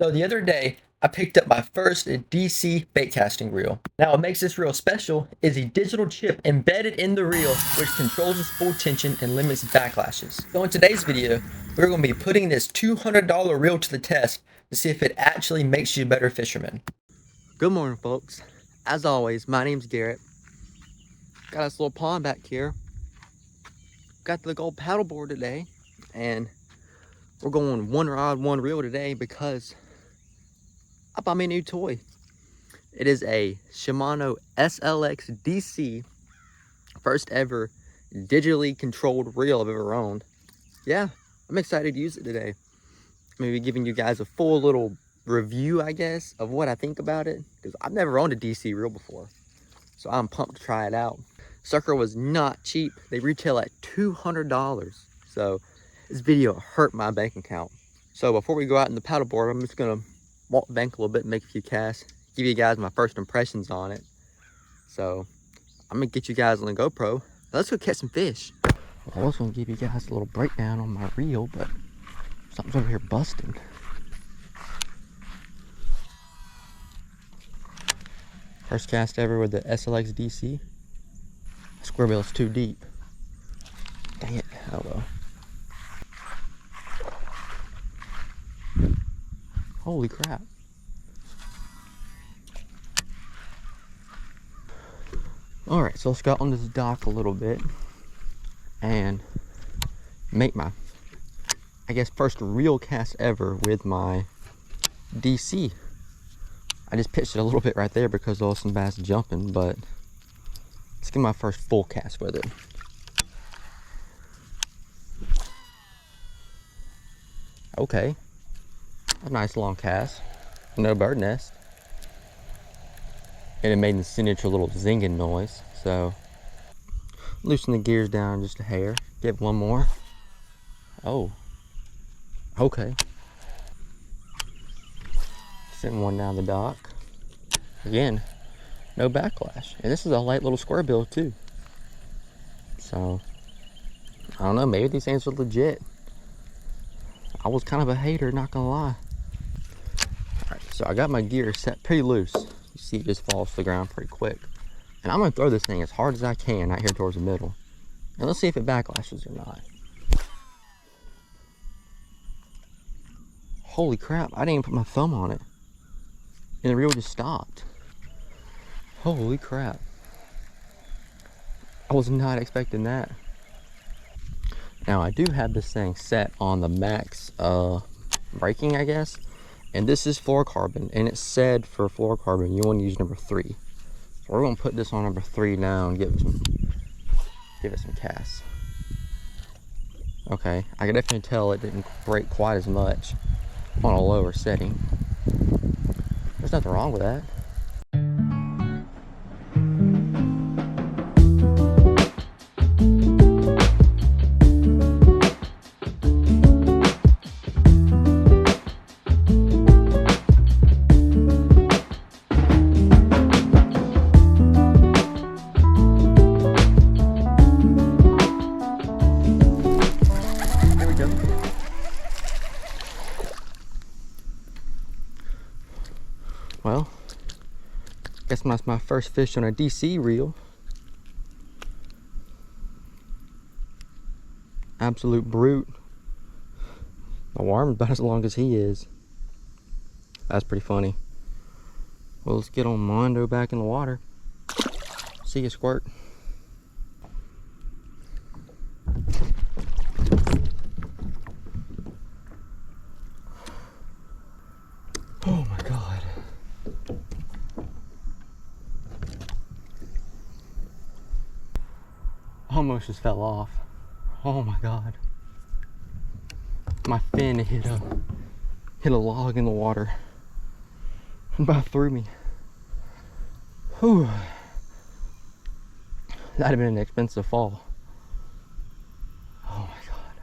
So the other day, I picked up my first DC bait casting reel. Now what makes this reel special is a digital chip embedded in the reel which controls its full tension and limits backlashes. So in today's video, we're going to be putting this $200 reel to the test to see if it actually makes you a better fisherman. Good morning, folks. As always, my name's Garrett. Got this little pond back here. Got the gold paddleboard today, and we're going one rod, one reel today because I bought me a new toy. It is a Shimano SLX DC, first ever digitally controlled reel I've ever owned. Yeah, I'm excited to use it today. Maybe giving you guys a full little review, I guess, of what I think about it, because I've never owned a DC reel before. So I'm pumped to try it out. Sucker was not cheap. They retail at $200. So this video hurt my bank account. So before we go out in the paddleboard, I'm just gonna walk the bank a little bit and make a few casts, give you guys my first impressions on it. So I'm gonna get you guys on the GoPro. Let's go catch some fish. I was gonna give you guys a little breakdown on my reel, but something's over here busting. First cast ever with the SLX DC. Square bill's too deep. Dang it. Oh well. Holy crap. Alright, so let's go on this dock a little bit and make my, I guess, first real cast ever with my DC. I just pitched it a little bit right there because there was some bass jumping, but let's get my first full cast with it. Okay. A nice long cast. No bird nest. And it made the signature little zinging noise. So loosen the gears down just a hair. Get one more. Oh. Okay. Send one down the dock. Again, no backlash. And this is a light little square bill too. So I don't know, maybe these things are legit. I was kind of a hater, not gonna lie. Alright, so I got my gear set pretty loose. You see it just falls to the ground pretty quick. And I'm gonna throw this thing as hard as I can out here towards the middle. And let's see if it backlashes or not. Holy crap, I didn't even put my thumb on it. And the reel just stopped. Holy crap. I was not expecting that. Now I do have this thing set on the max braking, I guess. And this is fluorocarbon, and it said for fluorocarbon you want to use number 3. So we're gonna put this on number 3 now and give it some casts. Okay, I can definitely tell it didn't break quite as much on a lower setting. There's nothing wrong with that. Well, guess that's my first fish on a DC reel. Absolute brute. My worm's about as long as he is. That's pretty funny. Well, let's get on Mondo back in the water. See you, squirt. Oh my God. Almost just fell off. Oh my God. My fin hit a log in the water. About threw me. Whew. That'd have been an expensive fall. Oh my God.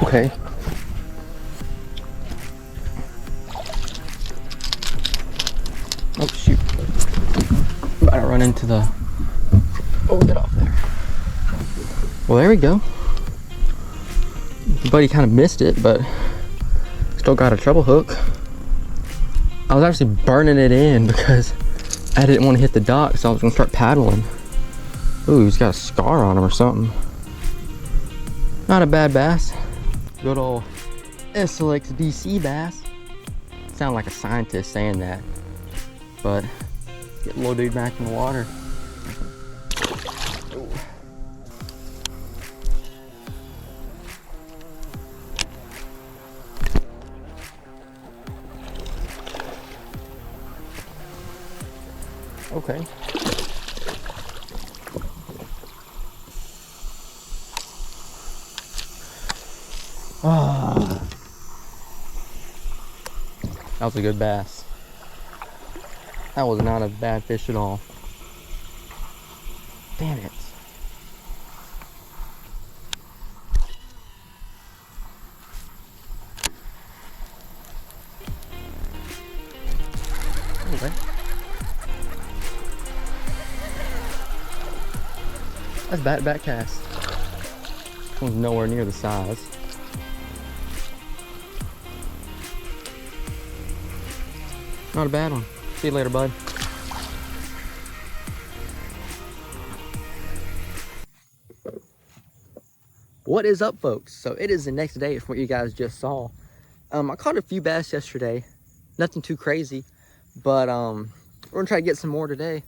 Okay. Oh shoot. About to run into the Oh, get off there. Well, there we go. Buddy kind of missed it, but still got a treble hook. I was actually burning it in because I didn't want to hit the dock, so I was gonna start paddling. Ooh, he's got a scar on him or something. Not a bad bass. Good old SLX DC bass. Sound like a scientist saying that, but get little dude back in the water. Ooh. Okay. Ah. That was a good bass. That was not a bad fish at all. Damn it. Okay. That's Baitcast. This one's nowhere near the size. Not a bad one. See you later, bud. What is up, folks? So it is the next day from what you guys just saw. I caught a few bass yesterday. Nothing too crazy, but we're gonna try to get some more today.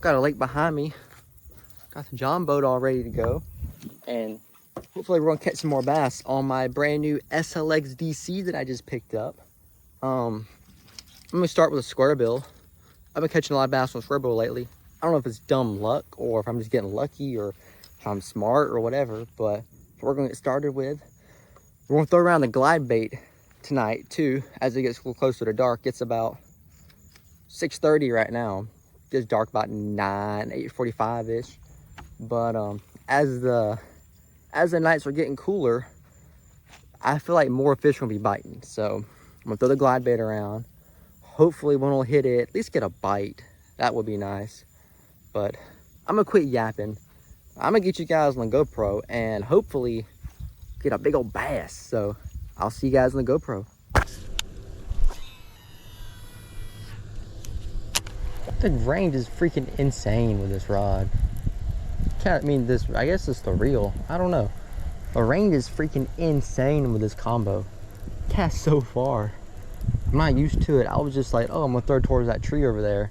Got a lake behind me. Got the John boat all ready to go, and hopefully we're gonna catch some more bass on my brand new SLX DC that I just picked up. I'm gonna start with a square bill. I've been catching a lot of bass on square bill lately. I don't know if it's dumb luck or if I'm just getting lucky or if I'm smart or whatever, but we're gonna get started with. We're gonna throw around the glide bait tonight too, as it gets a little closer to dark. It's about 6:30 right now. It gets dark about 8:45-ish. But as the nights are getting cooler, I feel like more fish will be biting. So I'm gonna throw the glide bait around. Hopefully one will hit it, at least get a bite. That would be nice. But I'm gonna quit yapping. I'm gonna get you guys on the GoPro and hopefully get a big old bass. So I'll see you guys on the GoPro. The range is freaking insane with this rod. I mean, I guess it's the reel. I don't know. The range is freaking insane with this combo. Cast so far. I'm not used to it. I was just like, oh, I'm gonna throw towards that tree over there,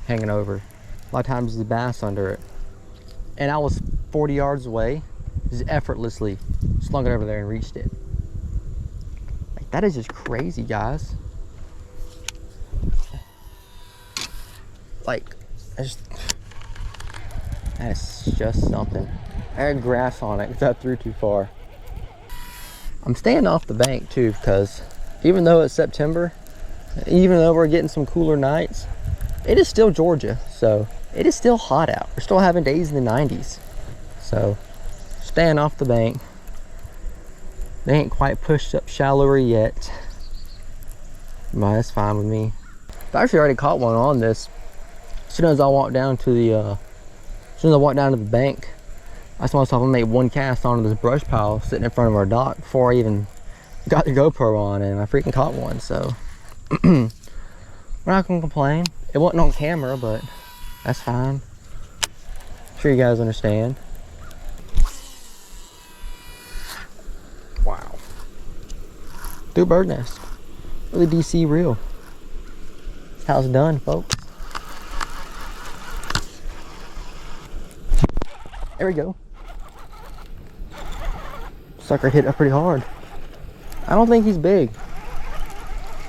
hanging over. A lot of times there's a bass under it. And I was 40 yards away, just effortlessly slung it over there and reached it. Like, that is just crazy, guys. Like, that is just something. I had grass on it because I threw too far. I'm staying off the bank too, because even though it's September, even though we're getting some cooler nights, it is still Georgia, so it is still hot out. We're still having days in the 90s. So staying off the bank. They ain't quite pushed up shallower yet, but that's fine with me. I actually already caught one on this. As soon as I walked down to the bank, I saw myself make one cast onto this brush pile sitting in front of our dock before I even got the GoPro on, and I freaking caught one. So we're not gonna complain. It wasn't on camera, but that's fine. I'm sure you guys understand. Wow. Through bird nest with a DC reel. That's how it's done, folks. There we go. Sucker hit up pretty hard. I don't think he's big.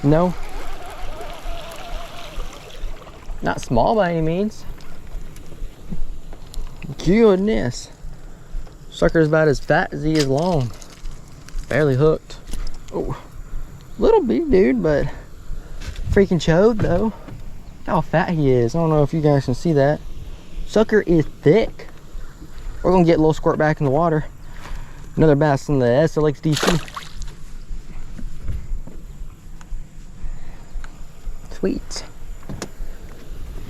No. Not small by any means. Goodness. Sucker's about as fat as he is long. Barely hooked. Oh, little big dude, but freaking chode though. How fat he is. I don't know if you guys can see that. Sucker is thick. We're gonna get a little squirt back in the water. Another bass in the SLX DC. Sweet.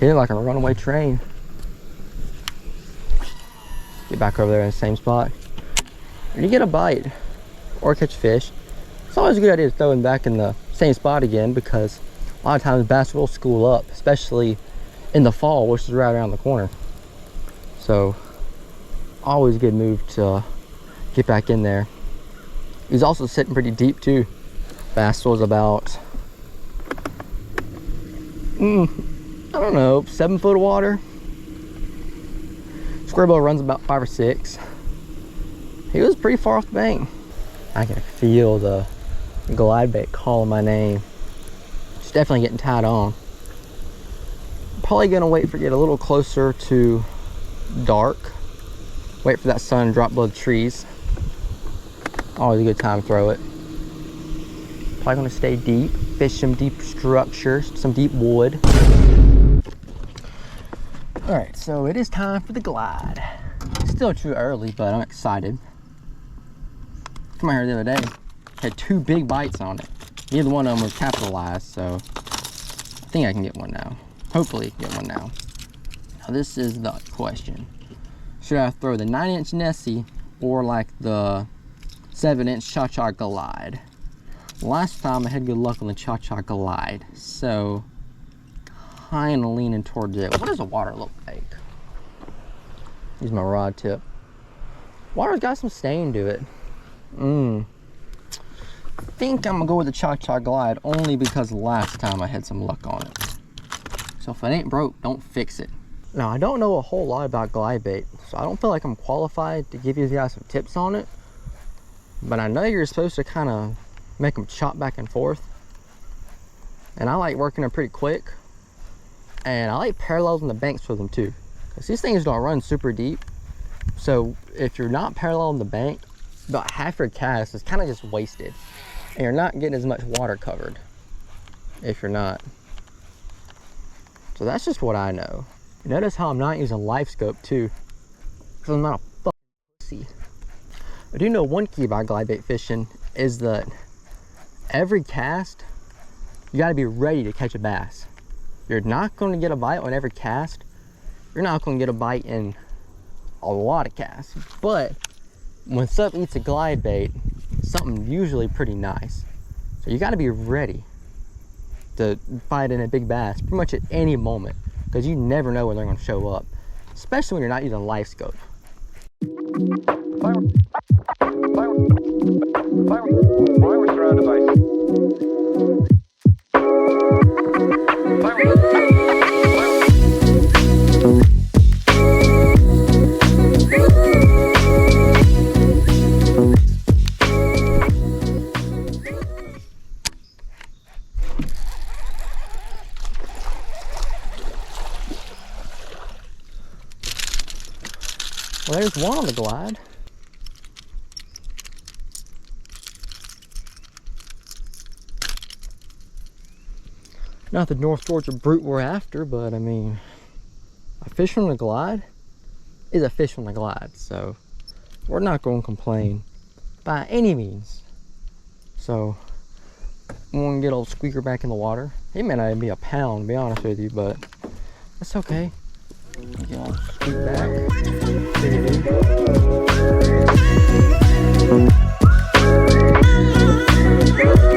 Hit it like a runaway train. Get back over there in the same spot. When you get a bite or catch fish, it's always a good idea to throw them back in the same spot again, because a lot of times bass will school up, especially in the fall, which is right around the corner. So always a good move to get back in there. He's also sitting pretty deep too. Bass was about, I don't know, 7 foot of water. Squirrel runs about 5 or 6. He was pretty far off the bank. I can feel the glide bait calling my name. It's definitely getting tied on. Probably gonna wait for it to get a little closer to dark. Wait for that sun to drop below the trees. Always a good time to throw it. Probably gonna stay deep, fish some deep structures, some deep wood. All right, so it is time for the glide. It's still too early, but I'm excited. Come out here the other day, had 2 big bites on it. Neither one of them were capitalized, so I think I can get one now. Hopefully get one now. Now this is the question. Should I throw the 9-inch Nessie or like the 7-inch Cha-Cha Glide? Last time I had good luck on the Cha-Cha Glide, so kind of leaning towards it. What does the water look like? Use my rod tip. Water's got some stain to it. I think I'm gonna go with the Cha-Cha Glide only because last time I had some luck on it. So if it ain't broke, don't fix it. Now I don't know a whole lot about glide bait, so I don't feel like I'm qualified to give you guys some tips on it. But I know you're supposed to kind of make them chop back and forth. And I like working them pretty quick. And I like paralleling the banks with them too, because these things don't run super deep. So if you're not paralleling the bank, about half your cast is kind of just wasted, and you're not getting as much water covered if you're not. So that's just what I know. Notice how I'm not using live scope too, because I'm not a fucking pussy. I do know one key about glide bait fishing is that every cast you got to be ready to catch a bass. You're not going to get a bite on every cast. You're not going to get a bite in a lot of casts. But when something eats a glide bait, something usually pretty nice. So you got to be ready to bite in a big bass pretty much at any moment, because you never know when they're going to show up, especially when you're not using a live scope. We're surrounded by Well, there's one on the glide. Not the North Georgia brute we're after, but I mean, a fish on the glide is a fish on the glide, so we're not going to complain by any means. So I'm going to get old Squeaker back in the water. He may not even be a pound, to be honest with you, but that's okay. Get old Squeak back. Big dude.